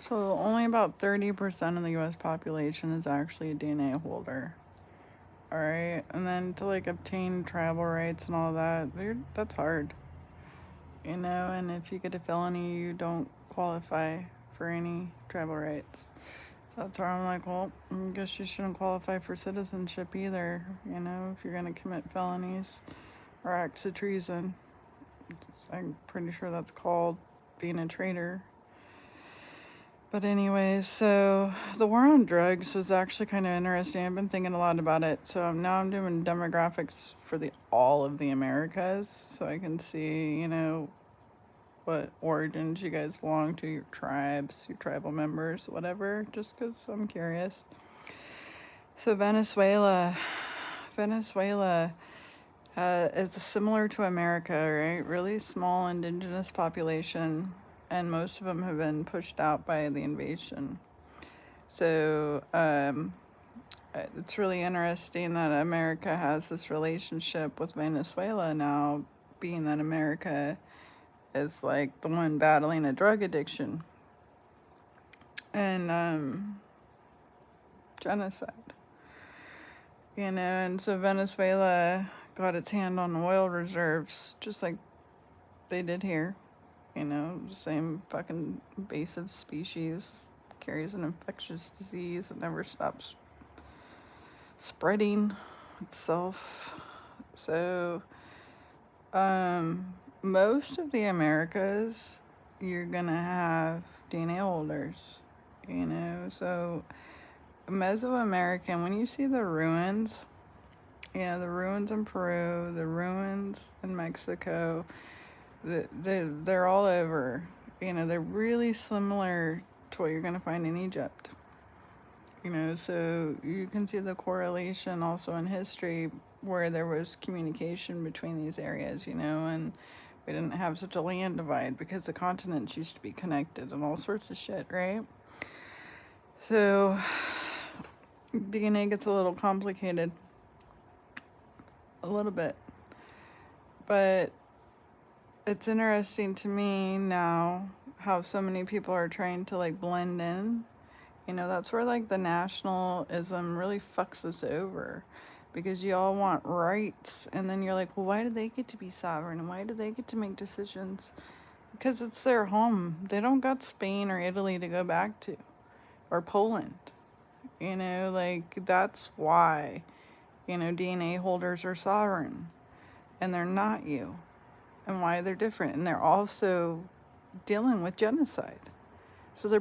So only about 30% of the US population is actually a DNA holder. Alright? And then to like obtain tribal rights and all that, that's hard. You know, and if you get a felony, you don't qualify for any tribal rights. So that's where I'm like, well, I guess you shouldn't qualify for citizenship either, you know, if you're going to commit felonies or acts of treason. I'm pretty sure that's called being a traitor. But anyways, so the war on drugs was actually kind of interesting. I've been thinking a lot about it. So now I'm doing demographics for all of the Americas, so I can see, you know, what origins you guys belong to, your tribes, your tribal members, whatever, just because I'm curious. So Venezuela is similar to America, right? Really small indigenous population, and most of them have been pushed out by the invasion. So it's really interesting that America has this relationship with Venezuela now, being that America is like the one battling a drug addiction and genocide. You know, and so Venezuela got its hand on oil reserves just like they did here. You know, same fucking invasive species carries an infectious disease that never stops spreading itself. So, most of the Americas, you're gonna have DNA holders, you know. So, Mesoamerican, when you see the ruins, you know, the ruins in Peru, the ruins in Mexico, they're all over. You know, they're really similar to what you're going to find in Egypt. You know, so you can see the correlation also in history where there was communication between these areas, you know, and we didn't have such a land divide because the continents used to be connected and all sorts of shit, right? So DNA gets a little complicated. A little bit. But it's interesting to me now how so many people are trying to like blend in. You know, that's where like the nationalism really fucks us over, because you all want rights, and then you're like, well, why do they get to be sovereign and why do they get to make decisions? Because it's their home. They don't got Spain or Italy to go back to, or Poland. You know, like that's why, you know, DNA holders are sovereign and they're not you, and why they're different, and they're also dealing with genocide. So they're